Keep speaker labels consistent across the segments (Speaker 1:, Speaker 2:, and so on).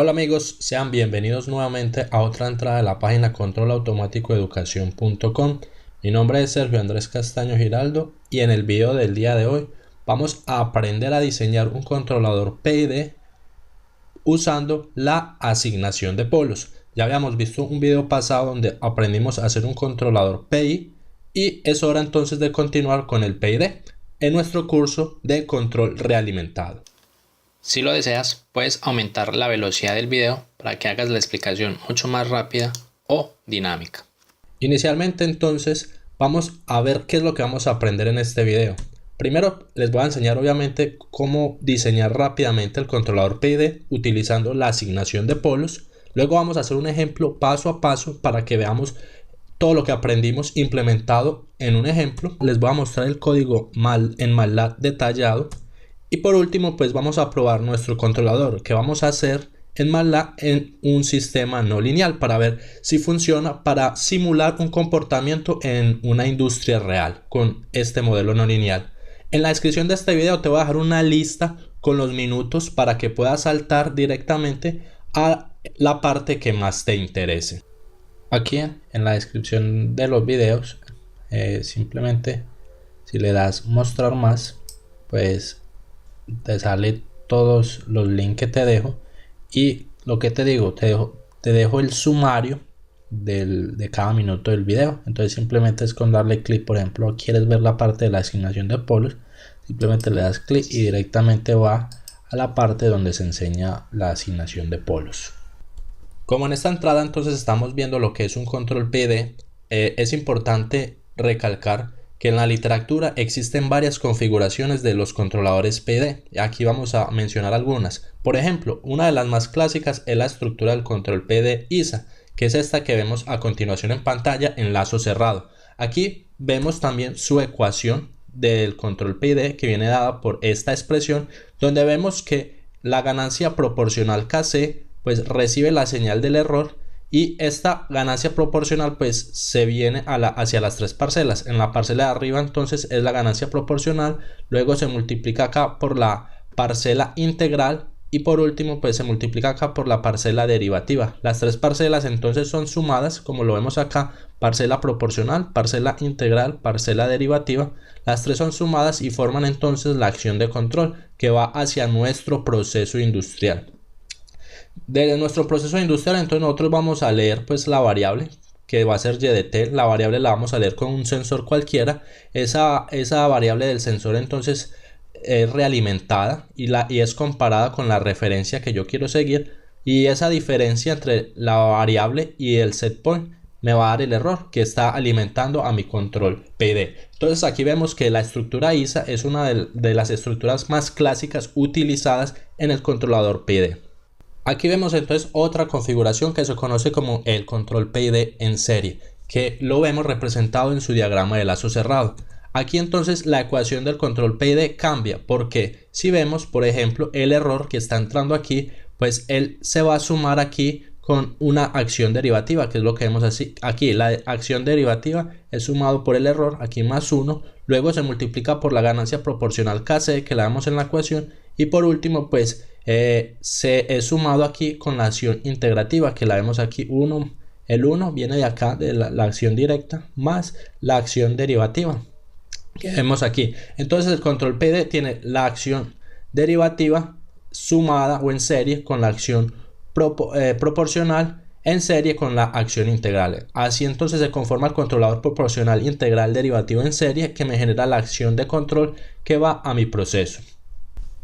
Speaker 1: Hola amigos, sean bienvenidos nuevamente a otra entrada de la página controlautomaticoeducacion.com. Mi nombre es Sergio Andrés Castaño Giraldo y en el video del día de hoy vamos a aprender a diseñar un controlador PID usando la asignación de polos. Ya habíamos visto un video pasado donde aprendimos a hacer un controlador PI y es hora entonces de continuar con el PID en nuestro curso de control realimentado.
Speaker 2: Si lo deseas, puedes aumentar la velocidad del video para que hagas la explicación mucho más rápida o dinámica.
Speaker 1: Inicialmente entonces vamos a ver qué es lo que vamos a aprender en este video. Primero les voy a enseñar obviamente cómo diseñar rápidamente el controlador PID utilizando la asignación de polos. Luego vamos a hacer un ejemplo paso a paso para que veamos todo lo que aprendimos implementado en un ejemplo. Les voy a mostrar el código en MATLAB detallado. Y por último, pues vamos a probar nuestro controlador que vamos a hacer en MATLAB en un sistema no lineal para ver si funciona para simular un comportamiento en una industria real con este modelo no lineal. En la descripción de este video te voy a dejar una lista con los minutos para que puedas saltar directamente a la parte que más te interese. Aquí en la descripción de los videos, simplemente si le das mostrar más, pues te sale todos los links que te dejo y lo que te digo, te dejo el sumario de cada minuto del video. Entonces simplemente es con darle clic, por ejemplo, quieres ver la parte de la asignación de polos, simplemente le das clic y directamente va a la parte donde se enseña la asignación de polos. Como en esta entrada entonces estamos viendo lo que es un control PID, es importante recalcar que en la literatura existen varias configuraciones de los controladores PID. Aquí vamos a mencionar algunas. Por ejemplo, una de las más clásicas es la estructura del control PID ISA, que es esta que vemos a continuación en pantalla en lazo cerrado. Aquí vemos también su ecuación del control PID que viene dada por esta expresión, donde vemos que la ganancia proporcional KC pues recibe la señal del error y esta ganancia proporcional pues se viene hacia las tres parcelas. En la parcela de arriba entonces es la ganancia proporcional, luego se multiplica acá por la parcela integral y por último pues se multiplica acá por la parcela derivativa. Las tres parcelas entonces son sumadas, como lo vemos acá, parcela proporcional, parcela integral, parcela derivativa. Las tres son sumadas y forman entonces la acción de control que va hacia nuestro proceso industrial. De nuestro proceso industrial entonces nosotros vamos a leer pues la variable que va a ser y de t. La variable la vamos a leer con un sensor cualquiera. Esa variable del sensor entonces es realimentada y es comparada con la referencia que yo quiero seguir, y esa diferencia entre la variable y el set point me va a dar el error que está alimentando a mi control PID. Entonces aquí vemos que la estructura ISA es una de las estructuras más clásicas utilizadas en el controlador PID. Aquí vemos entonces otra configuración que se conoce como el control PID en serie, que lo vemos representado en su diagrama de lazo cerrado. Aquí entonces la ecuación del control PID cambia, porque si vemos por ejemplo el error que está entrando aquí, pues él se va a sumar aquí con una acción derivativa, que es lo que vemos así. Aquí la acción derivativa es sumado por el error, aquí más 1, luego se multiplica por la ganancia proporcional KC que la vemos en la ecuación, y por último pues se es sumado aquí con la acción integrativa que la vemos aquí. El 1 viene de acá de la acción directa más la acción derivativa que vemos aquí. Entonces el control PID tiene la acción derivativa sumada o en serie con la acción proporcional en serie con la acción integral. Así entonces se conforma el controlador proporcional integral derivativo en serie que me genera la acción de control que va a mi proceso.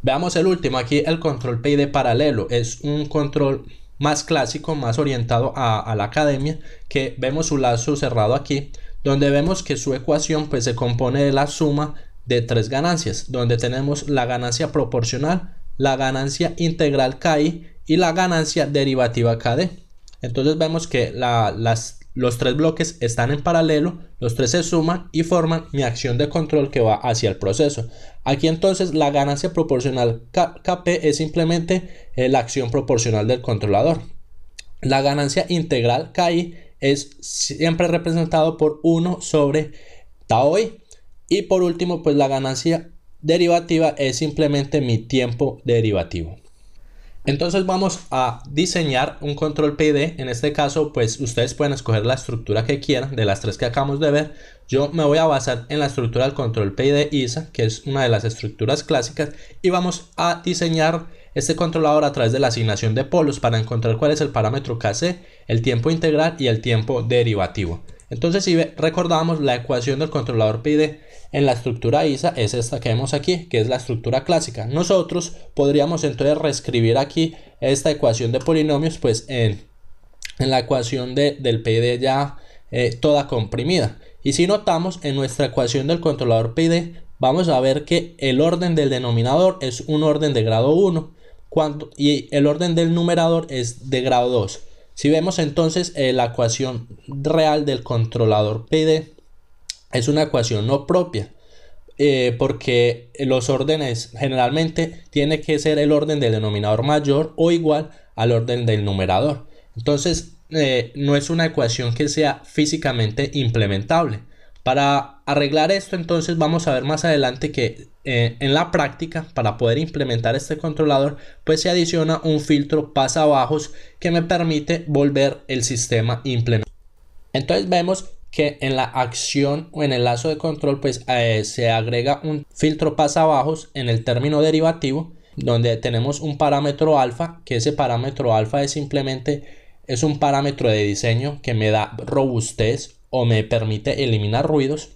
Speaker 1: Veamos el último. Aquí el control PID paralelo es un control más clásico, más orientado a la academia, que vemos su lazo cerrado aquí, donde vemos que su ecuación pues se compone de la suma de tres ganancias, donde tenemos la ganancia proporcional, la ganancia integral KI y la ganancia derivativa KD. Entonces vemos que los tres bloques están en paralelo, los tres se suman y forman mi acción de control que va hacia el proceso. Aquí entonces la ganancia proporcional KP es simplemente la acción proporcional del controlador. La ganancia integral KI es siempre representado por 1 sobre tau i. Y por último pues la ganancia derivativa es simplemente mi tiempo derivativo. Entonces vamos a diseñar un control PID. En este caso pues ustedes pueden escoger la estructura que quieran de las tres que acabamos de ver. Yo me voy a basar en la estructura del control PID ISA, que es una de las estructuras clásicas, y vamos a diseñar este controlador a través de la asignación de polos para encontrar cuál es el parámetro KC, el tiempo integral y el tiempo derivativo. Entonces si recordamos, la ecuación del controlador PID en la estructura ISA es esta que vemos aquí, que es la estructura clásica. Nosotros podríamos entonces reescribir aquí esta ecuación de polinomios pues en la ecuación del PID ya toda comprimida. Y si notamos, en nuestra ecuación del controlador PID vamos a ver que el orden del denominador es un orden de grado 1 y el orden del numerador es de grado 2. Si vemos entonces la ecuación real del controlador PID es una ecuación no propia, porque los órdenes generalmente tiene que ser el orden del denominador mayor o igual al orden del numerador. Entonces no es una ecuación que sea físicamente implementable. Para arreglar esto, entonces vamos a ver más adelante que en la práctica, para poder implementar este controlador, pues se adiciona un filtro pasabajos que me permite volver el sistema implementable. Entonces vemos que en la acción o en el lazo de control pues se agrega un filtro pasabajos en el término derivativo, donde tenemos un parámetro alfa, que ese parámetro alfa es un parámetro de diseño que me da robustez o me permite eliminar ruidos.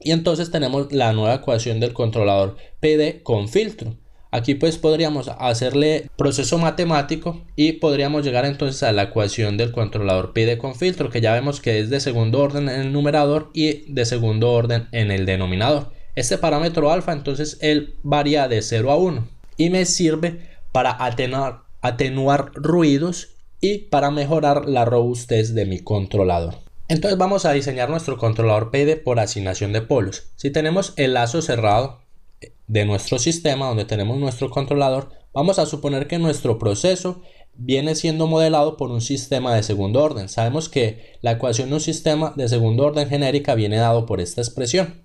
Speaker 1: Y entonces tenemos la nueva ecuación del controlador PID con filtro. Aquí pues podríamos hacerle proceso matemático y podríamos llegar entonces a la ecuación del controlador PID con filtro, que ya vemos que es de segundo orden en el numerador y de segundo orden en el denominador. Este parámetro alfa entonces él varía de 0 a 1 y me sirve para atenuar ruidos y para mejorar la robustez de mi controlador. Entonces vamos a diseñar nuestro controlador PID por asignación de polos. Si tenemos el lazo cerrado de nuestro sistema donde tenemos nuestro controlador, vamos a suponer que nuestro proceso viene siendo modelado por un sistema de segundo orden. Sabemos que la ecuación de un sistema de segundo orden genérica viene dado por esta expresión,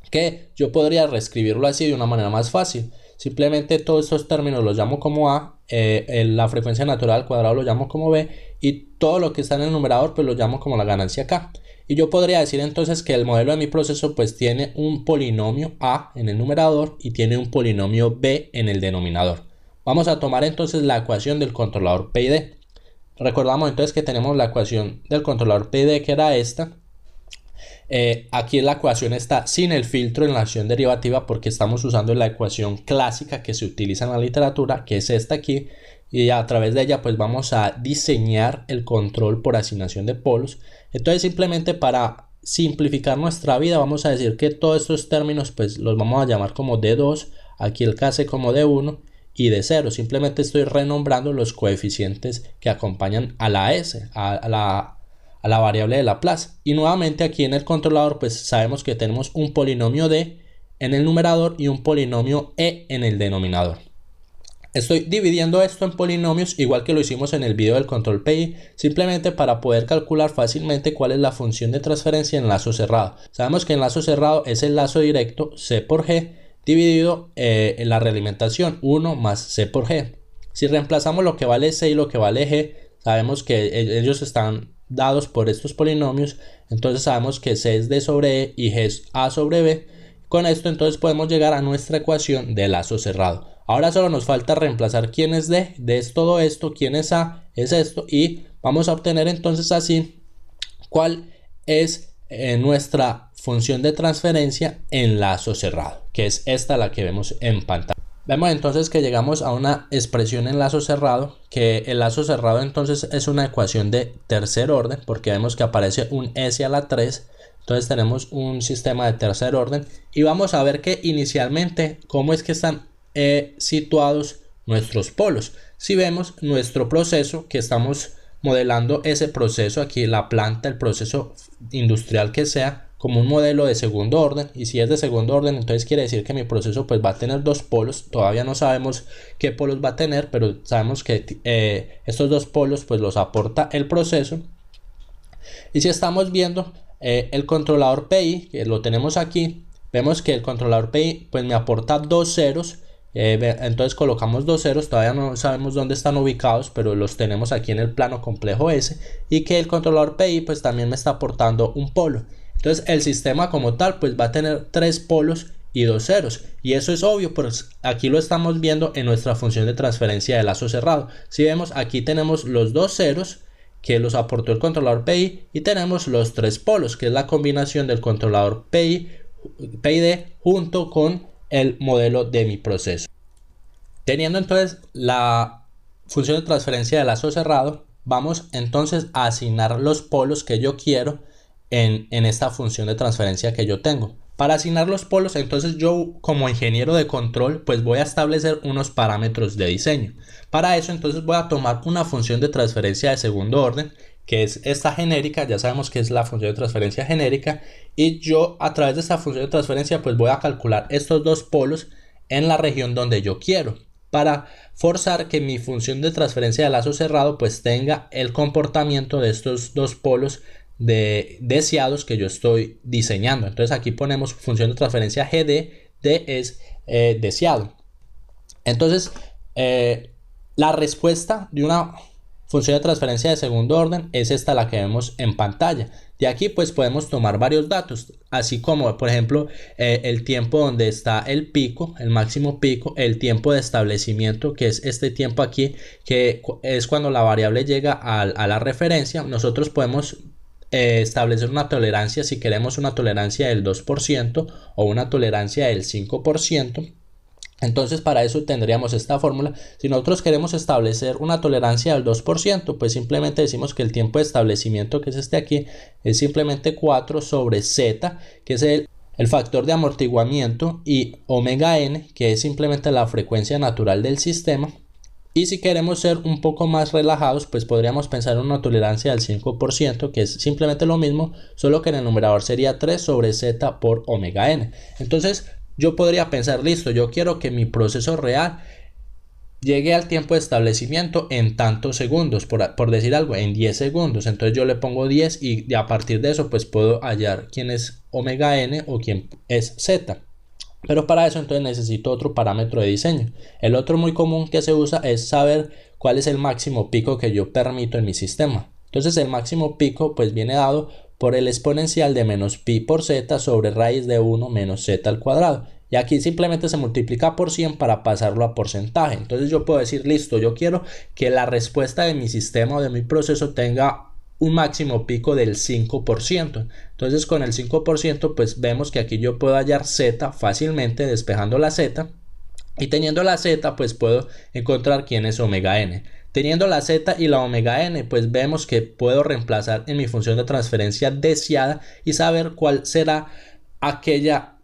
Speaker 1: que yo podría reescribirlo así de una manera más fácil. Simplemente todos estos términos los llamo como A, la frecuencia natural al cuadrado lo llamo como B y todo lo que está en el numerador pues lo llamo como la ganancia K. Y yo podría decir entonces que el modelo de mi proceso pues tiene un polinomio A en el numerador y tiene un polinomio B en el denominador. Vamos a tomar entonces la ecuación del controlador PID. Recordamos entonces que tenemos la ecuación del controlador PID, que era esta. Aquí la ecuación está sin el filtro en la acción derivativa porque estamos usando la ecuación clásica que se utiliza en la literatura, que es esta aquí, y a través de ella pues vamos a diseñar el control por asignación de polos. Entonces simplemente para simplificar nuestra vida vamos a decir que todos estos términos pues los vamos a llamar como D2, aquí el KC como D1 y D0. Simplemente estoy renombrando los coeficientes que acompañan a la S, a la variable de Laplace. Y nuevamente aquí en el controlador pues sabemos que tenemos un polinomio D en el numerador y un polinomio E en el denominador. Estoy dividiendo esto en polinomios igual que lo hicimos en el video del control PI, simplemente para poder calcular fácilmente cuál es la función de transferencia en lazo cerrado. Sabemos que en lazo cerrado es el lazo directo C por G dividido en la realimentación 1 más C por G. Si reemplazamos lo que vale C y lo que vale G, sabemos que ellos están dados por estos polinomios, entonces sabemos que C es D sobre E y G es A sobre B. Con esto entonces podemos llegar a nuestra ecuación de lazo cerrado. Ahora solo nos falta reemplazar quién es D es todo esto, quién es A es esto, y vamos a obtener entonces así cuál es nuestra función de transferencia en lazo cerrado, que es esta la que vemos en pantalla. Vemos entonces que llegamos a una expresión en lazo cerrado, que el lazo cerrado entonces es una ecuación de tercer orden, porque vemos que aparece un S a la 3, entonces tenemos un sistema de tercer orden, y vamos a ver que inicialmente cómo es que están situados nuestros polos. Si vemos nuestro proceso, que estamos modelando ese proceso aquí, la planta, el proceso industrial que sea, como un modelo de segundo orden, y si es de segundo orden entonces quiere decir que mi proceso pues va a tener dos polos. Todavía no sabemos qué polos va a tener, pero sabemos que estos dos polos pues los aporta el proceso. Y si estamos viendo el controlador PI, que lo tenemos aquí, vemos que el controlador PI pues me aporta dos ceros, Entonces colocamos dos ceros, todavía no sabemos dónde están ubicados, pero los tenemos aquí en el plano complejo S, y que el controlador PI pues también me está aportando un polo. Entonces el sistema como tal pues va a tener tres polos y dos ceros, y eso es obvio, pues aquí lo estamos viendo en nuestra función de transferencia de lazo cerrado. Si vemos, aquí tenemos los dos ceros que los aportó el controlador PI, y tenemos los tres polos, que es la combinación del controlador PID junto con el modelo de mi proceso. Teniendo entonces la función de transferencia de lazo cerrado, vamos entonces a asignar los polos que yo quiero en esta función de transferencia que yo tengo. Para asignar los polos, entonces yo como ingeniero de control pues voy a establecer unos parámetros de diseño. Para eso entonces voy a tomar una función de transferencia de segundo orden, que es esta genérica. Ya sabemos que es la función de transferencia genérica, y yo a través de esta función de transferencia pues voy a calcular estos dos polos en la región donde yo quiero, para forzar que mi función de transferencia de lazo cerrado pues tenga el comportamiento de estos dos polos deseados que yo estoy diseñando. Entonces aquí ponemos función de transferencia GD, D es deseado. Entonces la respuesta de una función de transferencia de segundo orden es esta, la que vemos en pantalla. De aquí pues podemos tomar varios datos, así como por ejemplo el tiempo donde está el pico, el máximo pico, el tiempo de establecimiento, que es este tiempo aquí, que es cuando la variable llega a la referencia. Nosotros podemos establecer una tolerancia, si queremos una tolerancia del 2% o una tolerancia del 5%. Entonces para eso tendríamos esta fórmula. Si nosotros queremos establecer una tolerancia del 2%, pues simplemente decimos que el tiempo de establecimiento, que es este aquí, es simplemente 4 sobre z, que es el factor de amortiguamiento, y omega n, que es simplemente la frecuencia natural del sistema. Y si queremos ser un poco más relajados, pues podríamos pensar en una tolerancia del 5%, que es simplemente lo mismo, solo que en el numerador sería 3 sobre z por omega n. Entonces yo podría pensar, listo, yo quiero que mi proceso real llegue al tiempo de establecimiento en tantos segundos, por decir algo, en 10 segundos. Entonces yo le pongo 10, y a partir de eso pues puedo hallar quién es omega n o quién es z. Pero para eso entonces necesito otro parámetro de diseño. El otro muy común que se usa es saber cuál es el máximo pico que yo permito en mi sistema. Entonces el máximo pico pues viene dado por el exponencial de menos pi por z sobre raíz de 1 menos z al cuadrado. Y aquí simplemente se multiplica por 100 para pasarlo a porcentaje. Entonces yo puedo decir, listo, yo quiero que la respuesta de mi sistema o de mi proceso tenga un máximo pico del 5%. Entonces con el 5% pues vemos que aquí yo puedo hallar z fácilmente despejando la z, y teniendo la z pues puedo encontrar quién es omega n. Teniendo la z y la omega n pues vemos que puedo reemplazar en mi función de transferencia deseada y saber cuál será aquella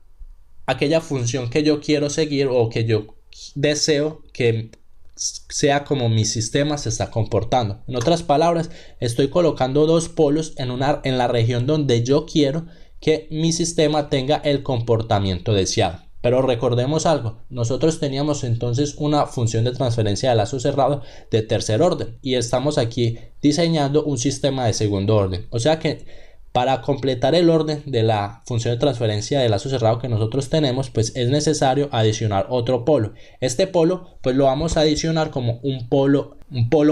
Speaker 1: función que yo quiero seguir o que yo deseo que sea como mi sistema se está comportando. En otras palabras, estoy colocando dos polos en la región donde yo quiero que mi sistema tenga el comportamiento deseado. Pero recordemos algo, nosotros teníamos entonces una función de transferencia de lazo cerrado de tercer orden, y estamos aquí diseñando un sistema de segundo orden. O sea que para completar el orden de la función de transferencia de lazo cerrado que nosotros tenemos, pues es necesario adicionar otro polo. Este polo pues lo vamos a adicionar como un polo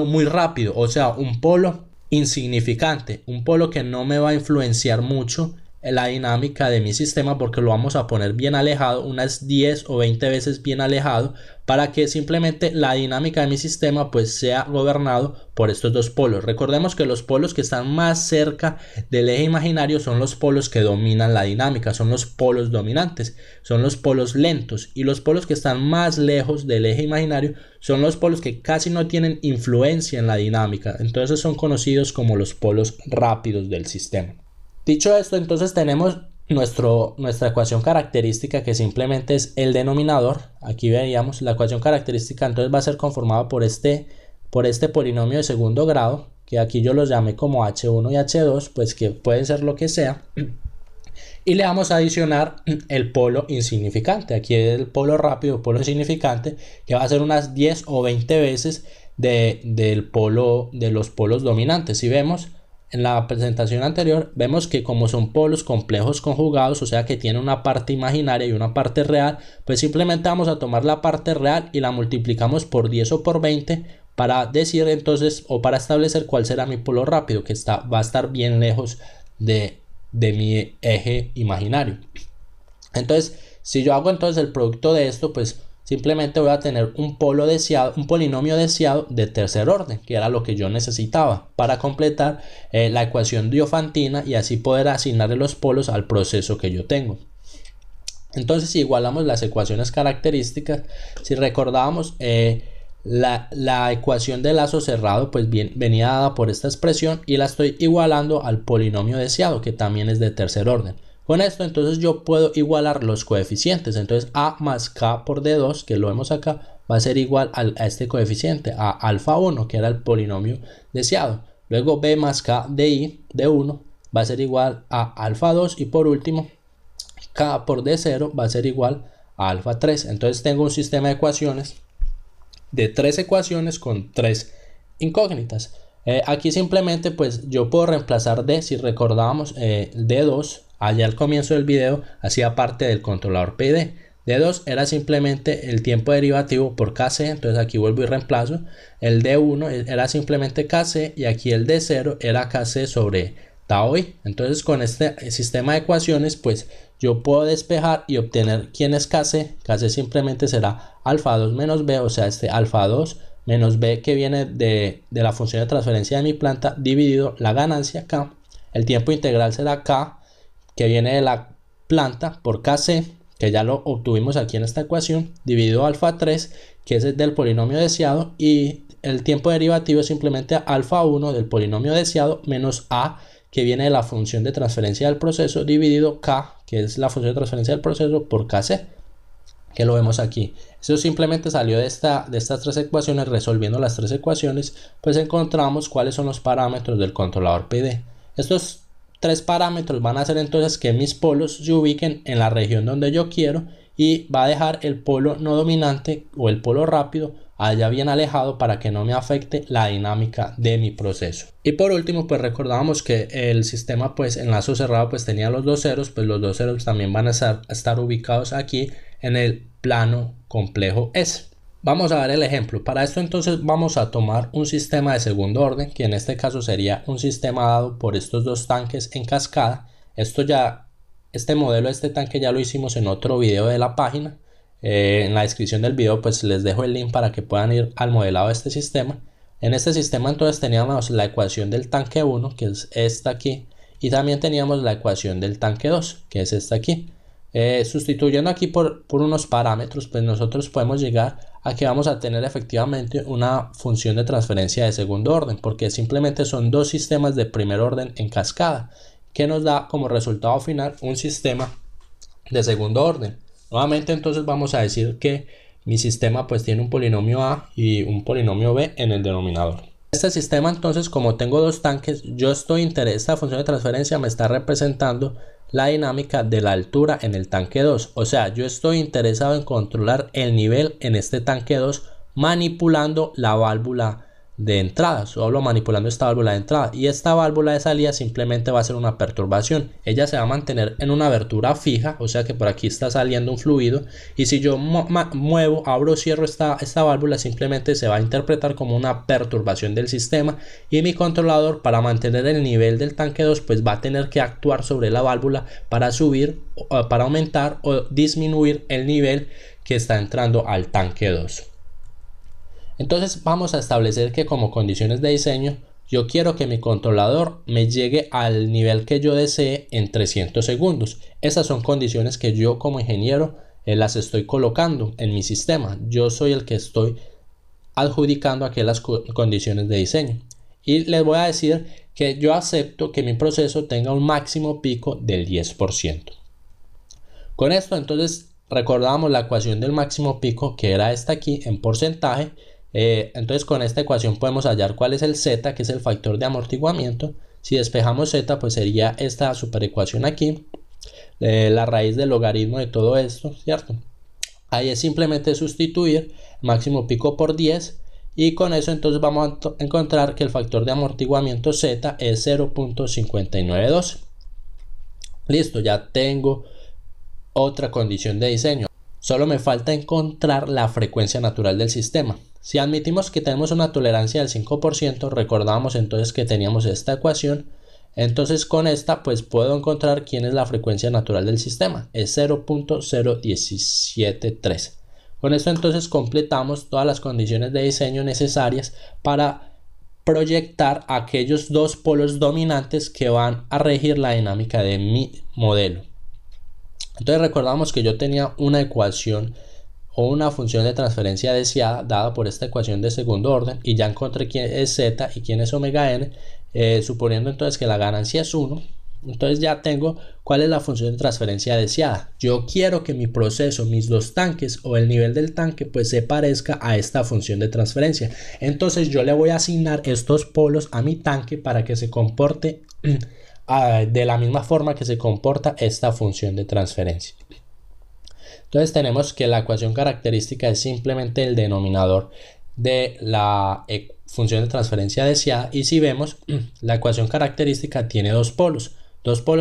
Speaker 1: muy rápido, o sea, un polo insignificante, un polo que no me va a influenciar mucho la dinámica de mi sistema, porque lo vamos a poner bien alejado, unas 10 o 20 veces bien alejado, para que simplemente la dinámica de mi sistema pues sea gobernado por estos dos polos. Recordemos que los polos que están más cerca del eje imaginario son los polos que dominan la dinámica, son los polos dominantes, son los polos lentos, y los polos que están más lejos del eje imaginario son los polos que casi no tienen influencia en la dinámica. Entonces son conocidos como los polos rápidos del sistema. Dicho esto, entonces tenemos nuestra ecuación característica, que simplemente es el denominador. Aquí veríamos la ecuación característica, entonces va a ser conformada por este polinomio de segundo grado, que aquí yo los llamé como h1 y h2, pues que pueden ser lo que sea. Y le vamos a adicionar el polo insignificante. Aquí el polo rápido, el polo insignificante, que va a ser unas 10 o 20 veces de los polos dominantes. Si vemos, en la presentación anterior, vemos que como son polos complejos conjugados, o sea que tiene una parte imaginaria y una parte real, pues simplemente vamos a tomar la parte real y la multiplicamos por 10 o por 20 para decir entonces, o para establecer cuál será mi polo rápido, que va a estar bien lejos de mi eje imaginario. Entonces, si yo hago entonces el producto de esto, pues simplemente voy a tener un polo deseado, un polinomio deseado de tercer orden, que era lo que yo necesitaba para completar la ecuación diofantina y así poder asignarle los polos al proceso que yo tengo. Entonces, si igualamos las ecuaciones características, si recordábamos, la ecuación de lazo cerrado pues bien, venía dada por esta expresión y la estoy igualando al polinomio deseado, que también es de tercer orden. Con esto entonces yo puedo igualar los coeficientes, entonces a más k por d2, que lo vemos acá, va a ser igual a este coeficiente, a alfa 1, que era el polinomio deseado. Luego b más k de d1 va a ser igual a alfa 2 y por último k por d0 va a ser igual a alfa 3. Entonces tengo un sistema de ecuaciones de 3 ecuaciones con 3 incógnitas. Aquí simplemente pues yo puedo reemplazar d, si recordábamos d2 allá al comienzo del video hacía parte del controlador PID. D2 era simplemente el tiempo derivativo por Kc, entonces aquí vuelvo y reemplazo. El D1 era simplemente Kc y aquí el D0 era Kc sobre tau i. Entonces con este sistema de ecuaciones pues yo puedo despejar y obtener quién es Kc. Kc simplemente será alfa 2 menos b, o sea este alfa 2 menos b que viene de la función de transferencia de mi planta dividido la ganancia k. El tiempo integral será k que viene de la planta por Kc, que ya lo obtuvimos aquí en esta ecuación, dividido alfa 3, que es el del polinomio deseado, y el tiempo derivativo es simplemente alfa 1 del polinomio deseado menos a, que viene de la función de transferencia del proceso, dividido k, que es la función de transferencia del proceso, por Kc, que lo vemos aquí. Eso simplemente salió de estas tres ecuaciones. Resolviendo las tres ecuaciones, pues encontramos cuáles son los parámetros del controlador PID. Estos tres parámetros van a hacer entonces que mis polos se ubiquen en la región donde yo quiero y va a dejar el polo no dominante o el polo rápido allá bien alejado para que no me afecte la dinámica de mi proceso. Y por último pues recordábamos que el sistema pues en lazo cerrado pues tenía los dos ceros, pues los dos ceros también van a estar ubicados aquí en el plano complejo S. Vamos a ver el ejemplo. Para esto entonces vamos a tomar un sistema de segundo orden, que en este caso sería un sistema dado por estos dos tanques en cascada. Este modelo, este tanque ya lo hicimos en otro video de la página. En la descripción del video pues les dejo el link para que puedan ir al modelado de este sistema. En este sistema entonces teníamos la ecuación del tanque 1, que es esta aquí, y también teníamos la ecuación del tanque 2, que es esta aquí. Sustituyendo aquí por unos parámetros, pues nosotros podemos llegar a que vamos a tener efectivamente una función de transferencia de segundo orden, porque simplemente son dos sistemas de primer orden en cascada, que nos da como resultado final un sistema de segundo orden. Nuevamente entonces vamos a decir que mi sistema pues tiene un polinomio a y un polinomio b en el denominador. Este sistema entonces, como tengo dos tanques, esta función de transferencia me está representando la dinámica de la altura en el tanque 2. O sea, yo estoy interesado en controlar el nivel en este tanque 2 manipulando la válvula de entrada, solo manipulando esta válvula de entrada, y esta válvula de salida simplemente va a ser una perturbación. Ella se va a mantener en una abertura fija, o sea que por aquí está saliendo un fluido, y si yo muevo, abro o cierro esta válvula, simplemente se va a interpretar como una perturbación del sistema, y mi controlador, para mantener el nivel del tanque 2, pues va a tener que actuar sobre la válvula para subir, para aumentar o disminuir el nivel que está entrando al tanque 2. Entonces vamos a establecer que como condiciones de diseño yo quiero que mi controlador me llegue al nivel que yo desee en 300 segundos. Esas son condiciones que yo como ingeniero las estoy colocando en mi sistema. Yo soy el que estoy adjudicando aquí las condiciones de diseño. Y les voy a decir que yo acepto que mi proceso tenga un máximo pico del 10%. Con esto entonces recordábamos la ecuación del máximo pico, que era esta aquí en porcentaje. Entonces con esta ecuación podemos hallar cuál es el z, que es el factor de amortiguamiento. Si despejamos z, pues sería esta superecuación aquí, la raíz del logaritmo de todo esto, ¿cierto? Ahí es simplemente sustituir máximo pico por 10 y con eso entonces vamos a encontrar que el factor de amortiguamiento Z es 0.5912. Listo, ya tengo otra condición de diseño. Solo me falta encontrar la frecuencia natural del sistema. Si admitimos que tenemos una tolerancia del 5%, recordamos entonces que teníamos esta ecuación. Entonces con esta pues puedo encontrar quién es la frecuencia natural del sistema. Es 0.0173. Con esto entonces completamos todas las condiciones de diseño necesarias para proyectar aquellos dos polos dominantes que van a regir la dinámica de mi modelo. Entonces recordamos que yo tenía una ecuación o una función de transferencia deseada dada por esta ecuación de segundo orden, y ya encontré quién es z y quién es omega n, suponiendo entonces que la ganancia es 1. Entonces ya tengo cuál es la función de transferencia deseada. Yo quiero que mi proceso, mis dos tanques o el nivel del tanque pues se parezca a esta función de transferencia. Entonces yo le voy a asignar estos polos a mi tanque para que se comporte de la misma forma que se comporta esta función de transferencia. Entonces tenemos que la ecuación característica es simplemente el denominador de la función de transferencia deseada, y si vemos la ecuación característica tiene dos polos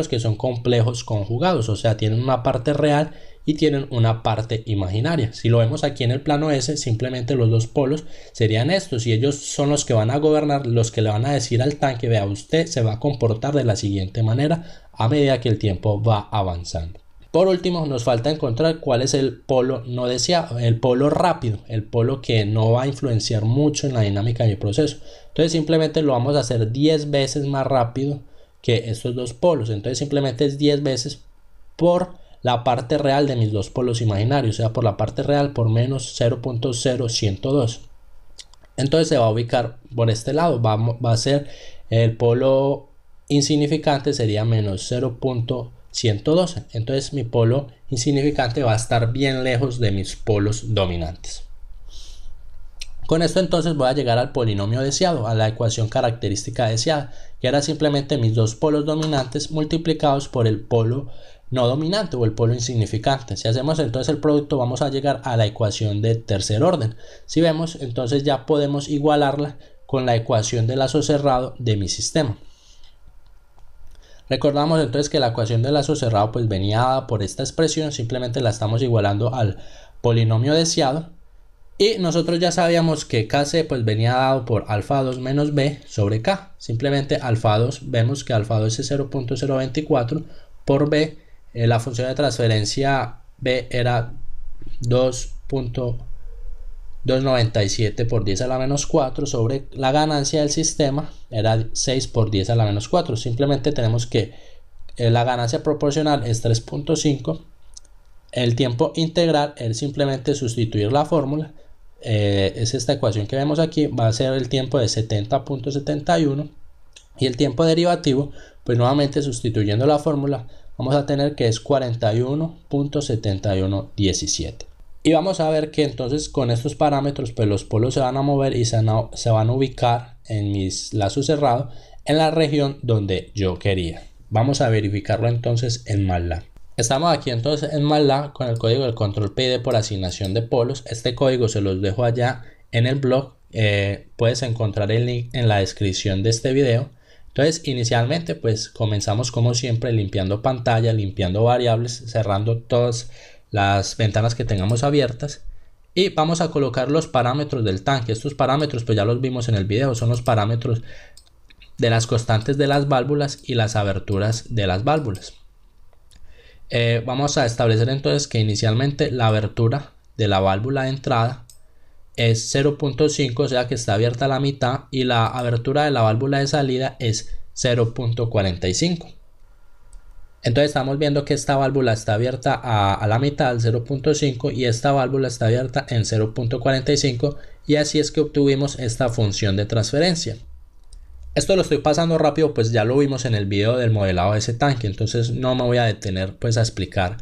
Speaker 1: que son complejos conjugados, o sea tienen una parte real y tienen una parte imaginaria. Si lo vemos aquí en el plano S, simplemente los dos polos serían estos, y ellos son los que van a gobernar, los que le van a decir al tanque: vea, usted se va a comportar de la siguiente manera a medida que el tiempo va avanzando. Por último, nos falta encontrar cuál es el polo no deseado, el polo rápido, el polo que no va a influenciar mucho en la dinámica de mi proceso. Entonces simplemente lo vamos a hacer 10 veces más rápido que estos dos polos. Entonces simplemente es 10 veces por la parte real de mis dos polos imaginarios, o sea, por la parte real por menos 0.0102. Entonces se va a ubicar por este lado, va a ser el polo insignificante, sería menos 0.112. Entonces mi polo insignificante va a estar bien lejos de mis polos dominantes. Con esto entonces voy a llegar al polinomio deseado, a la ecuación característica deseada, que era simplemente mis dos polos dominantes multiplicados por el polo no dominante o el polo insignificante. Si hacemos entonces el producto, vamos a llegar a la ecuación de tercer orden. Si vemos, entonces ya podemos igualarla con la ecuación del lazo cerrado de mi sistema. Recordamos entonces que la ecuación del lazo cerrado pues venía dada por esta expresión, simplemente la estamos igualando al polinomio deseado, y nosotros ya sabíamos que Kc pues venía dado por alfa 2 menos b sobre k. Simplemente alfa 2, vemos que alfa 2 es 0.024 por b, la función de transferencia b era 2.297 por 10 a la menos 4 sobre la ganancia del sistema era 6 por 10 a la menos 4. Simplemente tenemos que la ganancia proporcional es 3.5. El tiempo integral es simplemente sustituir la fórmula. Es esta ecuación que vemos aquí, va a ser el tiempo de 70.71, y el tiempo derivativo pues nuevamente sustituyendo la fórmula vamos a tener que es 41.7117. Y vamos a ver que entonces con estos parámetros pues los polos se van a mover y se van a ubicar en mis lazos cerrados en la región donde yo quería. Vamos a verificarlo entonces en MATLAB. Estamos aquí entonces en MATLAB con el código del control PID por asignación de polos. Este código se los dejo allá en el blog. Puedes encontrar el link en la descripción de este video. Entonces inicialmente pues comenzamos como siempre limpiando pantalla, limpiando variables, cerrando todas las ventanas que tengamos abiertas, y vamos a colocar los parámetros del tanque. Estos parámetros pues ya los vimos en el video, son los parámetros de las constantes de las válvulas y las aberturas de las válvulas. Vamos a establecer entonces que inicialmente la abertura de la válvula de entrada es 0.5, o sea que está abierta a la mitad, y la abertura de la válvula de salida es 0.45. Entonces estamos viendo que esta válvula está abierta a la mitad, al 0.5, y esta válvula está abierta en 0.45, y así es que obtuvimos esta función de transferencia. Esto lo estoy pasando rápido, pues ya lo vimos en el video del modelado de ese tanque, entonces no me voy a detener pues a explicar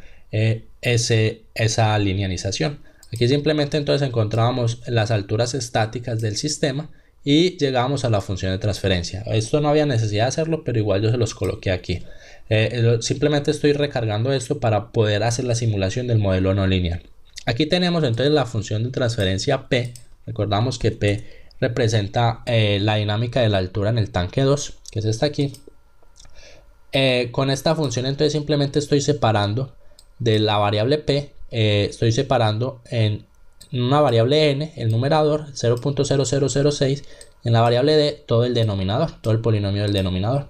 Speaker 1: esa linealización. Aquí simplemente entonces encontrábamos las alturas estáticas del sistema y llegábamos a la función de transferencia. Esto no había necesidad de hacerlo, pero igual yo se los coloqué aquí. Simplemente estoy recargando esto para poder hacer la simulación del modelo no lineal. Aquí tenemos entonces la función de transferencia P. Recordamos que P representa la dinámica de la altura en el tanque 2, que es esta aquí. Con esta función entonces simplemente estoy separando de la variable p, estoy separando en una variable n, el numerador 0.0006, en la variable d todo el denominador, todo el polinomio del denominador.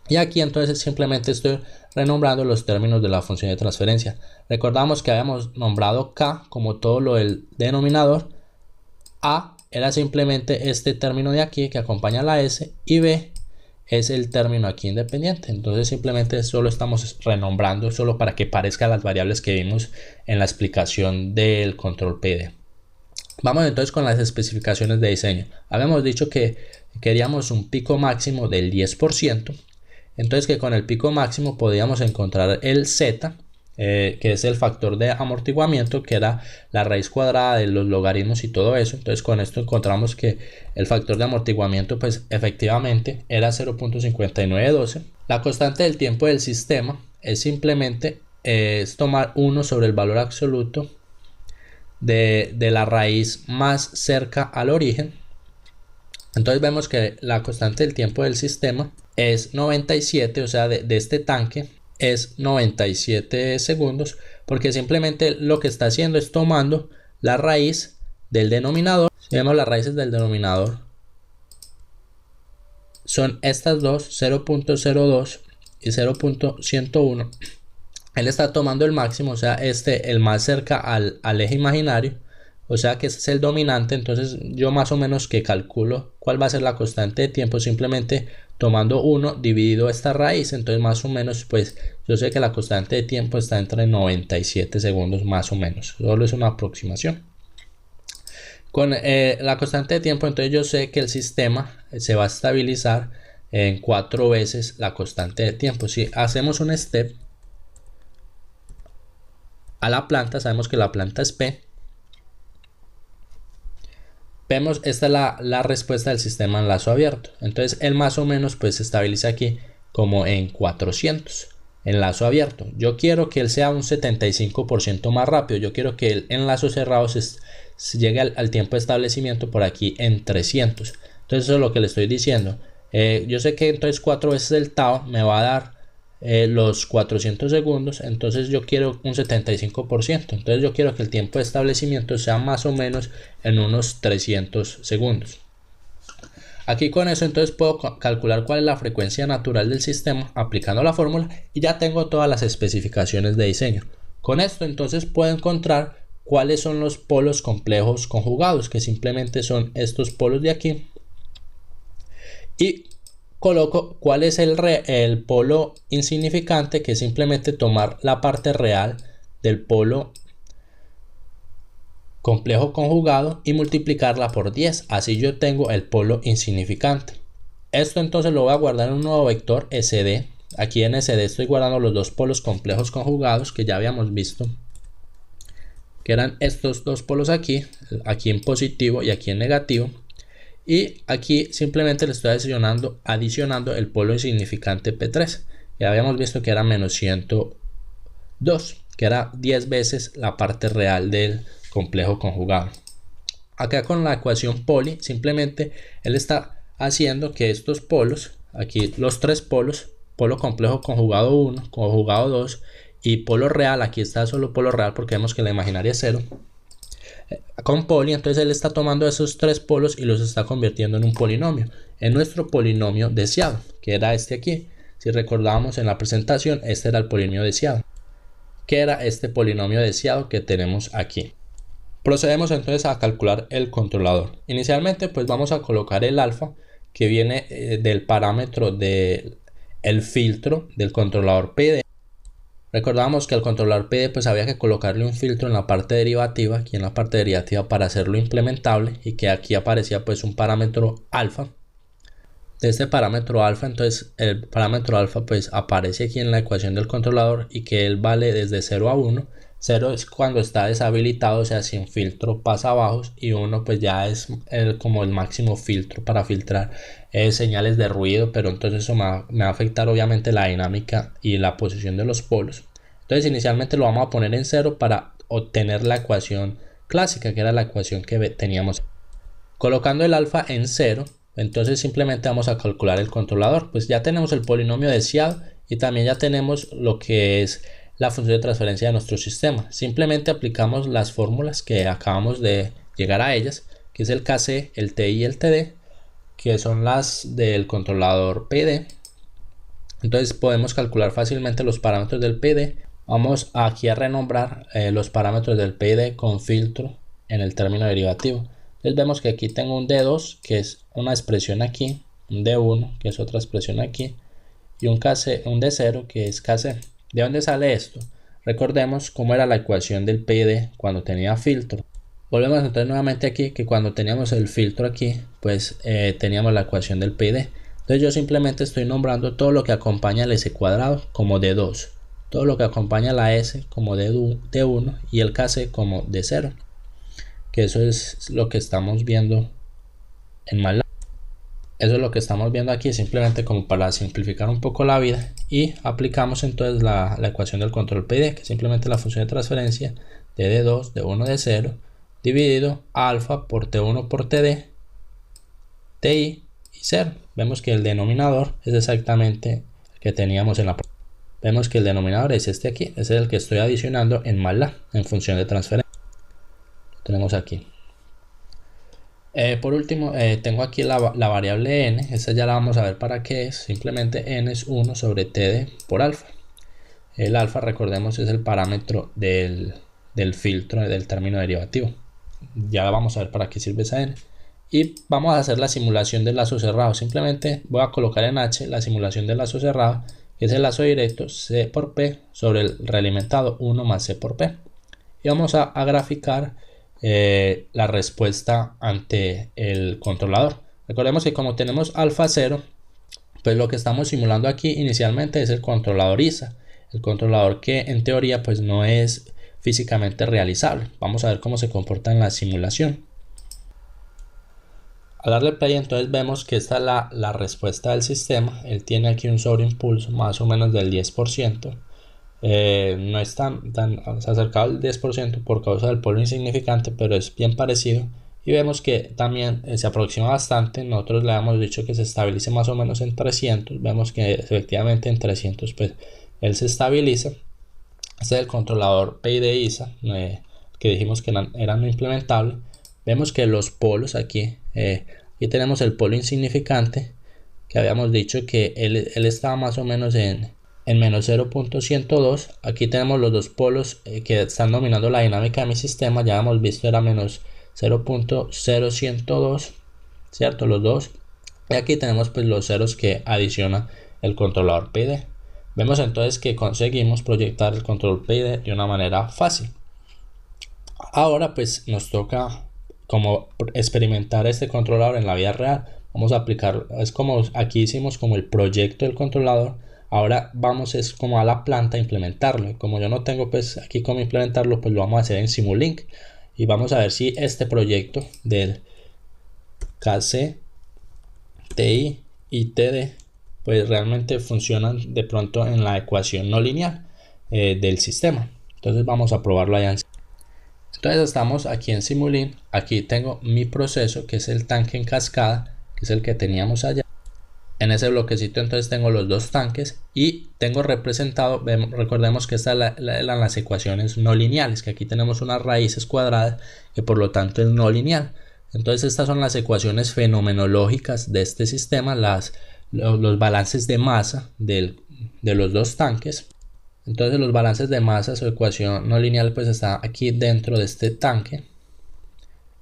Speaker 1: Y aquí entonces simplemente estoy renombrando los términos de la función de transferencia. Recordamos que habíamos nombrado k como todo lo del denominador, a era simplemente este término de aquí que acompaña a la s, y b es el término aquí independiente. Entonces simplemente solo estamos renombrando solo para que parezcan las variables que vimos en la explicación del control PD. Vamos entonces con las especificaciones de diseño. Habíamos dicho que queríamos un pico máximo del 10%. Entonces que con el pico máximo podíamos encontrar el z, que es el factor de amortiguamiento, que era la raíz cuadrada de los logaritmos y todo eso. Entonces con esto encontramos que el factor de amortiguamiento pues efectivamente era 0.5912. La constante del tiempo del sistema es simplemente es tomar 1 sobre el valor absoluto de la raíz más cerca al origen. Entonces vemos que la constante del tiempo del sistema es 97, o sea de este tanque es 97 segundos, porque simplemente lo que está haciendo es tomando la raíz del denominador. Si vemos las raíces del denominador, son estas dos, 0.02 y 0.101. Él está tomando el máximo, o sea, el más cerca al eje imaginario, o sea que ese es el dominante. Entonces yo más o menos que calculo cuál va a ser la constante de tiempo simplemente tomando 1 dividido esta raíz. Entonces más o menos pues yo sé que la constante de tiempo está entre 97 segundos más o menos, solo es una aproximación. Con la constante de tiempo entonces yo sé que el sistema se va a estabilizar en 4 veces la constante de tiempo. Si hacemos un step a la planta, sabemos que la planta es P. Vemos, esta es la respuesta del sistema en lazo abierto. Entonces él más o menos pues se estabiliza aquí como en 400 en lazo abierto. Yo quiero que él sea un 75% más rápido. Yo quiero que él en lazo cerrado se llegue al tiempo de establecimiento por aquí en 300. Entonces eso es lo que le estoy diciendo. Yo sé que entonces 4 veces el tau me va a dar los 400 segundos. Entonces yo quiero un 75%. Entonces yo quiero que el tiempo de establecimiento sea más o menos en unos 300 segundos. Aquí con eso entonces puedo calcular cuál es la frecuencia natural del sistema aplicando la fórmula, y ya tengo todas las especificaciones de diseño. Con esto entonces puedo encontrar cuáles son los polos complejos conjugados, que simplemente son estos polos de aquí, y coloco cuál es el polo insignificante, que es simplemente tomar la parte real del polo complejo conjugado y multiplicarla por 10, así yo tengo el polo insignificante. Esto entonces lo voy a guardar en un nuevo vector SD. Aquí en SD estoy guardando los dos polos complejos conjugados que ya habíamos visto, que eran estos dos polos aquí en positivo y aquí en negativo, y aquí simplemente le estoy adicionando el polo insignificante P3. Ya habíamos visto que era menos 102, que era 10 veces la parte real del complejo conjugado. Acá con la ecuación poli simplemente él está haciendo que estos polos, aquí los tres polos, polo complejo conjugado 1, conjugado 2 y polo real, aquí está solo polo real porque vemos que la imaginaria es 0, con poli, entonces él está tomando esos tres polos y los está convirtiendo en un polinomio, en nuestro polinomio deseado, que era este aquí. Si recordábamos en la presentación, este era el polinomio deseado, que era este polinomio deseado que tenemos aquí. Procedemos entonces a calcular el controlador. Inicialmente pues vamos a colocar el alfa, que viene del parámetro del filtro del controlador PD. Recordamos que al controlador PD pues había que colocarle un filtro en la parte derivativa, aquí en la parte derivativa, para hacerlo implementable, y que aquí aparecía pues un parámetro alfa. De este parámetro alfa, entonces el parámetro alfa pues aparece aquí en la ecuación del controlador, y que él vale desde 0 a 1. 0 es cuando está deshabilitado, o sea sin filtro pasabajos, y 1 pues ya es como el máximo filtro para filtrar señales de ruido, pero entonces eso me va a afectar obviamente la dinámica y la posición de los polos. Entonces inicialmente lo vamos a poner en 0 para obtener la ecuación clásica, que era la ecuación que teníamos. Colocando el alfa en 0, entonces simplemente vamos a calcular el controlador. Pues ya tenemos el polinomio deseado y también ya tenemos lo que es la función de transferencia de nuestro sistema. Simplemente aplicamos las fórmulas que acabamos de llegar a ellas, que es el KC, el TI y el TD, que son las del controlador PID. Entonces podemos calcular fácilmente los parámetros del PID. Vamos aquí a renombrar los parámetros del PID con filtro en el término derivativo. Entonces vemos que aquí tengo un D2 que es una expresión aquí, un D1 que es otra expresión aquí y un D0 que es KC. ¿De dónde sale esto? Recordemos cómo era la ecuación del PID cuando tenía filtro. Volvemos entonces nuevamente aquí que cuando teníamos el filtro aquí pues teníamos la ecuación del PID. Entonces yo simplemente estoy nombrando todo lo que acompaña al S cuadrado como D2, todo lo que acompaña a la S como D1 y el KC como D0, que eso es lo que estamos viendo en MATLAB. Eso es lo que estamos viendo aquí, simplemente como para simplificar un poco la vida, y aplicamos entonces la ecuación del control PID, que es simplemente la función de transferencia de D2, D1, D0 dividido alfa por T1 por TD, TI y 0. Vemos que el denominador es exactamente el que teníamos en la prueba. Vemos que el denominador es este aquí, es el que estoy adicionando en MATLAB en función de transferencia. Lo tenemos aquí. Por último, tengo aquí la variable n, esta ya la vamos a ver para qué es. Simplemente n es 1 sobre td por alfa. El alfa, recordemos, es el parámetro del filtro del término derivativo. Ya vamos a ver para qué sirve esa n. Y vamos a hacer la simulación del lazo cerrado. Simplemente voy a colocar en h la simulación del lazo cerrado, que es el lazo directo c por p sobre el realimentado 1 más c por p. Y vamos a graficar la respuesta ante el controlador. Recordemos que como tenemos alfa 0, pues lo que estamos simulando aquí inicialmente es el controlador ISA, el controlador que en teoría pues no es físicamente realizable. Vamos a ver cómo se comporta en la simulación. Al darle play entonces vemos que esta es la respuesta del sistema. Él tiene aquí un sobreimpulso más o menos del 10%. No es tan acercado al 10% por causa del polvo insignificante, pero es bien parecido, y vemos que también se aproxima bastante. Nosotros le habíamos dicho que se estabilice más o menos en 300, vemos que efectivamente en 300 pues él se estabiliza. Este es el controlador PID-ISA que dijimos que era no implementable. Vemos que los polos aquí tenemos el polo insignificante, que habíamos dicho que él estaba más o menos en menos 0.102. Aquí tenemos los dos polos que están dominando la dinámica de mi sistema. Ya hemos visto era menos 0.0102, cierto, los dos. Y aquí tenemos pues los ceros que adiciona el controlador PID. Vemos entonces que conseguimos proyectar el control PID de una manera fácil. Ahora pues nos toca como experimentar este controlador en la vida real. Vamos a aplicar, es como aquí hicimos como el proyecto del controlador. Ahora vamos es como a la planta a implementarlo. Como yo no tengo pues aquí cómo implementarlo, pues lo vamos a hacer en Simulink. Y vamos a ver si este proyecto del KC, TI y TD pues realmente funcionan de pronto en la ecuación no lineal del sistema. Entonces vamos a probarlo allá. Entonces estamos aquí en Simulink. Aquí tengo mi proceso, que es el tanque en cascada, que es el que teníamos allá. En ese bloquecito entonces tengo los dos tanques y tengo representado, recordemos que estas eran las ecuaciones no lineales, que aquí tenemos unas raíces cuadradas que por lo tanto es no lineal. Entonces estas son las ecuaciones fenomenológicas de este sistema, los balances de masa de los dos tanques. Entonces los balances de masa, su ecuación no lineal pues está aquí dentro de este tanque.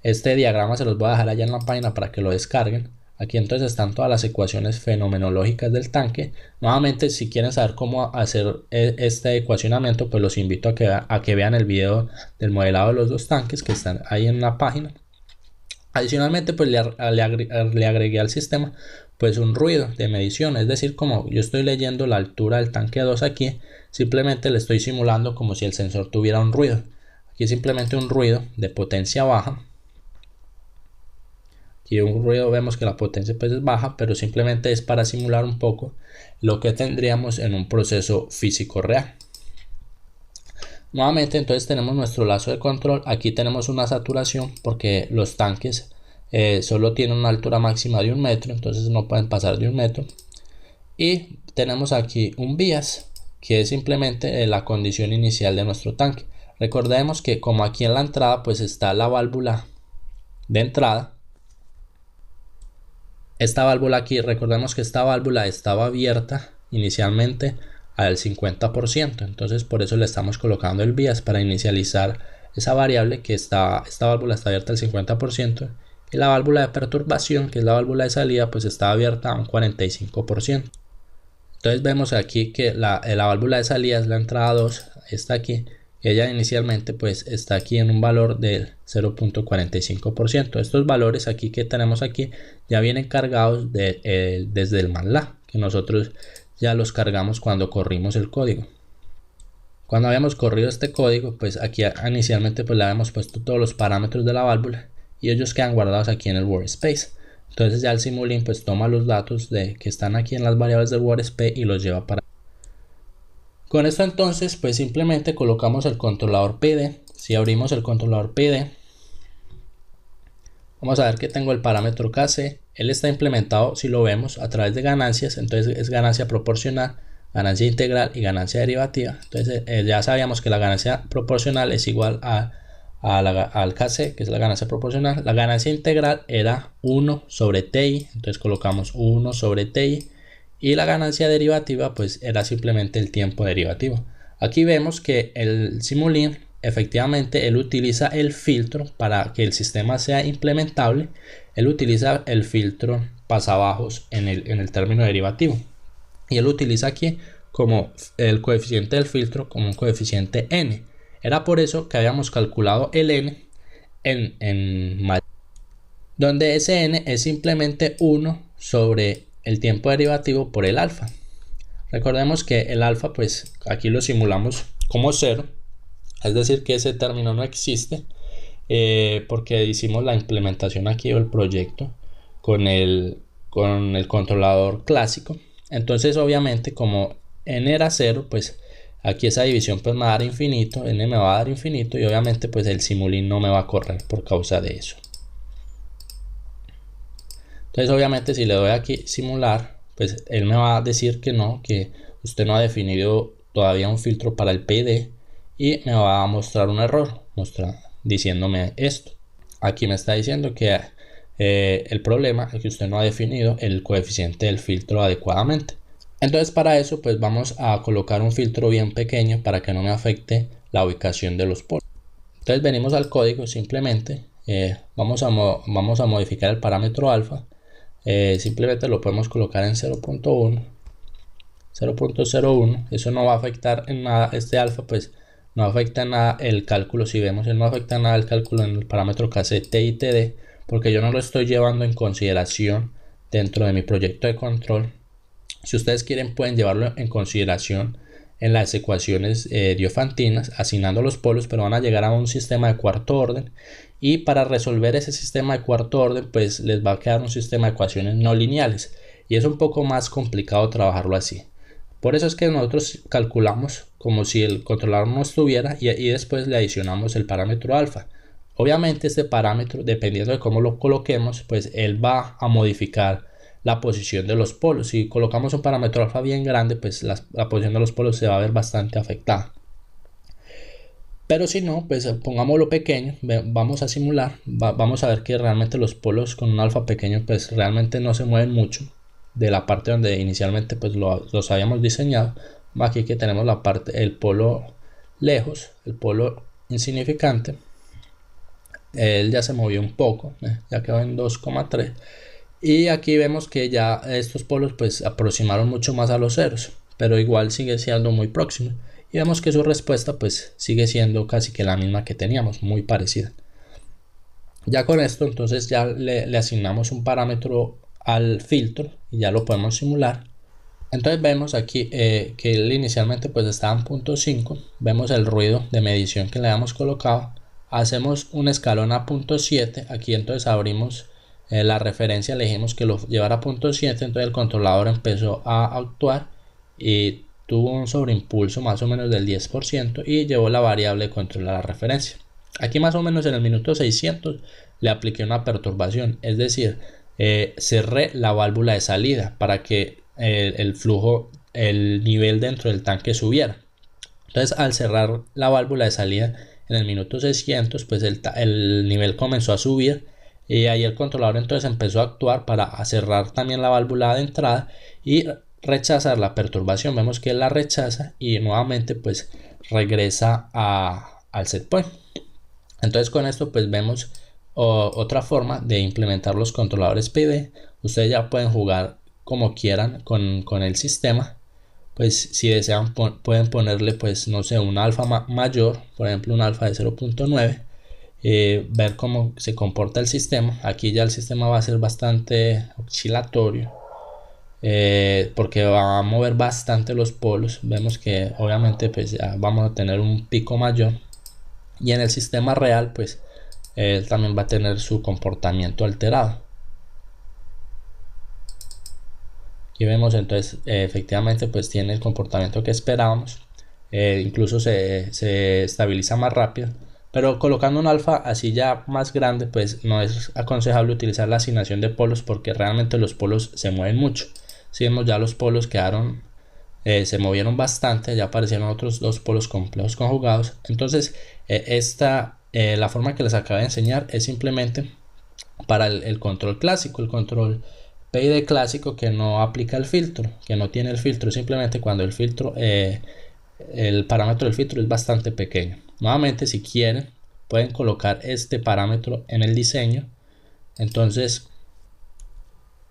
Speaker 1: Este diagrama se los voy a dejar allá en la página para que lo descarguen. Aquí entonces están todas las ecuaciones fenomenológicas del tanque. Nuevamente, si quieren saber cómo hacer este ecuacionamiento, pues los invito a que vean el video del modelado de los dos tanques que están ahí en la página. Adicionalmente, pues le agregué al sistema pues un ruido de medición, es decir, como yo estoy leyendo la altura del tanque 2 aquí, simplemente le estoy simulando como si el sensor tuviera un ruido. Aquí simplemente un ruido de potencia baja. Aquí un ruido, vemos que la potencia pues es baja, pero simplemente es para simular un poco lo que tendríamos en un proceso físico real. Nuevamente entonces tenemos nuestro lazo de control. Aquí tenemos una saturación porque los tanques solo tiene una altura máxima de 1 metro, entonces no pueden pasar de 1 metro. Y tenemos aquí un bias, que es simplemente la condición inicial de nuestro tanque. Recordemos que como aquí en la entrada pues está la válvula de entrada, esta válvula aquí, recordemos que esta válvula estaba abierta inicialmente al 50%, entonces por eso le estamos colocando el bias para inicializar esa variable, que esta válvula está abierta al 50%, y la válvula de perturbación, que es la válvula de salida, pues está abierta a un 45%. Entonces vemos aquí que la válvula de salida es la entrada 2, está aquí. Ella inicialmente pues está aquí en un valor del 0.45%. Estos valores aquí que tenemos aquí ya vienen cargados desde el MATLAB, que nosotros ya los cargamos cuando corrimos el código. Cuando habíamos corrido este código, pues aquí inicialmente pues le habíamos puesto todos los parámetros de la válvula y ellos quedan guardados aquí en el workspace. Entonces ya el Simulink pues toma los datos que están aquí en las variables del workspace y los lleva para... Con esto entonces pues simplemente colocamos el controlador PD. Si abrimos el controlador PD, vamos a ver que tengo el parámetro KC. Él está implementado, si lo vemos, a través de ganancias. Entonces es ganancia proporcional, ganancia integral y ganancia derivativa. Entonces ya sabíamos que la ganancia proporcional es igual al KC, que es la ganancia proporcional. La ganancia integral era 1 sobre TI, entonces colocamos 1 sobre TI. Y la ganancia derivativa pues era simplemente el tiempo derivativo. Aquí vemos que el Simulink efectivamente él utiliza el filtro para que el sistema sea implementable. Él utiliza el filtro pasabajos en el término derivativo. Y él utiliza aquí como el coeficiente del filtro como un coeficiente n. Era por eso que habíamos calculado el n en donde ese n es simplemente 1 sobre el tiempo derivativo por el alfa. Recordemos que el alfa pues aquí lo simulamos como 0, es decir que ese término no existe, porque hicimos la implementación aquí o el proyecto con el controlador clásico. Entonces obviamente como n era 0, pues aquí esa división pues me va a dar infinito, n me va a dar infinito, y obviamente pues el Simulink no me va a correr por causa de eso. Entonces obviamente si le doy aquí simular, pues él me va a decir que no, que usted no ha definido todavía un filtro para el PD, y me va a mostrar un error, diciéndome esto. Aquí me está diciendo que el problema es que usted no ha definido el coeficiente del filtro adecuadamente. Entonces para eso pues vamos a colocar un filtro bien pequeño para que no me afecte la ubicación de los polos. Entonces venimos al código, simplemente vamos a modificar el parámetro alfa. Simplemente lo podemos colocar en 0.01. Eso no va a afectar en nada, este alfa pues no afecta en nada el cálculo. Si vemos, él no afecta nada el cálculo en el parámetro KC, TI, TD, porque yo no lo estoy llevando en consideración dentro de mi proyecto de control. Si ustedes quieren pueden llevarlo en consideración en las ecuaciones diofantinas, asignando los polos, pero van a llegar a un sistema de cuarto orden, y para resolver ese sistema de cuarto orden pues les va a quedar un sistema de ecuaciones no lineales, y es un poco más complicado trabajarlo así. Por eso es que nosotros calculamos como si el controlador no estuviera, y después le adicionamos el parámetro alfa. Obviamente este parámetro, dependiendo de cómo lo coloquemos, pues él va a modificar la posición de los polos. Si colocamos un parámetro alfa bien grande, pues la posición de los polos se va a ver bastante afectada. Pero si no, pues pongámoslo pequeño, vamos a simular, vamos a ver que realmente los polos con un alfa pequeño pues realmente no se mueven mucho de la parte donde inicialmente pues los habíamos diseñado. Aquí que tenemos la parte, el polo lejos, el polo insignificante, él ya se movió un poco, ya quedó en 2,3. Y aquí vemos que ya estos polos pues aproximaron mucho más a los ceros, pero igual sigue siendo muy próximo, y vemos que su respuesta pues sigue siendo casi que la misma que teníamos, muy parecida. Ya con esto entonces ya le asignamos un parámetro al filtro y ya lo podemos simular. Entonces vemos aquí que él inicialmente pues estaba en 0.5, vemos el ruido de medición que le habíamos colocado, hacemos un escalón a 0.7, aquí entonces abrimos la referencia, le dijimos que lo llevara a 0.7, entonces el controlador empezó a actuar y tuvo un sobreimpulso más o menos del 10% y llevó la variable de control a la referencia. Aquí más o menos en el minuto 600 le apliqué una perturbación, es decir, cerré la válvula de salida para que el flujo, el nivel dentro del tanque subiera. Entonces, al cerrar la válvula de salida en el minuto 600, pues el nivel comenzó a subir y ahí el controlador entonces empezó a actuar para cerrar también la válvula de entrada y rechazar la perturbación. Vemos que la rechaza y nuevamente pues regresa al set point. Entonces con esto pues vemos otra forma de implementar los controladores PID. Ustedes ya pueden jugar como quieran con el sistema. Pues si desean pueden ponerle pues no sé un alfa mayor, por ejemplo un alfa de 0.9, ver cómo se comporta el sistema. Aquí ya el sistema va a ser bastante oscilatorio, porque va a mover bastante los polos. Vemos que obviamente pues ya vamos a tener un pico mayor, y en el sistema real pues también va a tener su comportamiento alterado. Aquí vemos entonces efectivamente pues tiene el comportamiento que esperábamos, incluso se estabiliza más rápido, pero colocando un alfa así ya más grande pues no es aconsejable utilizar la asignación de polos, porque realmente los polos se mueven mucho. Si vemos ya los polos quedaron, se movieron bastante, ya aparecieron otros dos polos complejos conjugados. Entonces la forma que les acabo de enseñar es simplemente para el control clásico, el control PID clásico, que no aplica el filtro, que no tiene el filtro, simplemente cuando el filtro, el parámetro del filtro es bastante pequeño. Nuevamente, si quieren pueden colocar este parámetro en el diseño. Entonces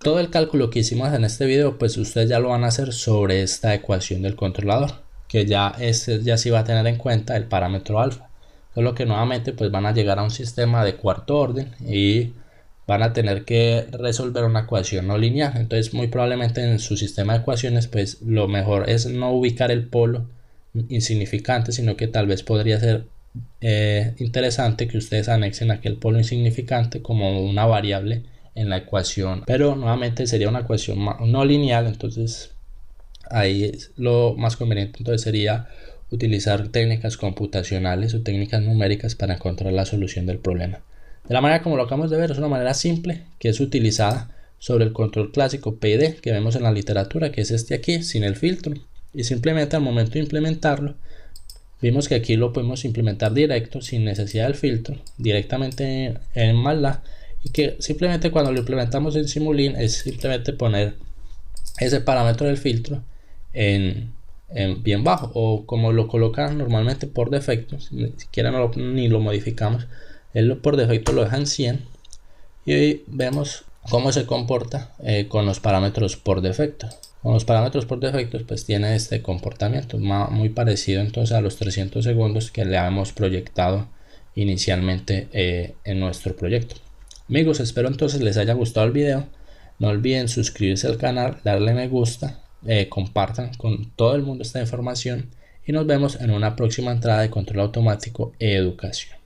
Speaker 1: todo el cálculo que hicimos en este video pues ustedes ya lo van a hacer sobre esta ecuación del controlador, que ya sí va a tener en cuenta el parámetro alfa, solo que nuevamente pues van a llegar a un sistema de cuarto orden y van a tener que resolver una ecuación no lineal. Entonces muy probablemente en su sistema de ecuaciones pues lo mejor es no ubicar el polo insignificante, sino que tal vez podría ser interesante que ustedes anexen aquel polo insignificante como una variable en la ecuación, pero nuevamente sería una ecuación no lineal. Entonces ahí lo más conveniente entonces sería utilizar técnicas computacionales o técnicas numéricas para encontrar la solución del problema. De la manera como lo acabamos de ver, es una manera simple que es utilizada sobre el control clásico PID que vemos en la literatura, que es este aquí, sin el filtro, y simplemente al momento de implementarlo vimos que aquí lo podemos implementar directo, sin necesidad del filtro, directamente en MATLAB, y que simplemente cuando lo implementamos en Simulink es simplemente poner ese parámetro del filtro en bien bajo, o como lo colocan normalmente por defecto, ni siquiera ni lo modificamos, él por defecto lo deja en 100, y vemos cómo se comporta con los parámetros por defecto. Con los parámetros por defecto pues tiene este comportamiento muy parecido entonces a los 300 segundos que le habíamos proyectado inicialmente en nuestro proyecto. Amigos, espero entonces les haya gustado el video. No olviden suscribirse al canal, darle me gusta, compartan con todo el mundo esta información y nos vemos en una próxima entrada de control automático e educación.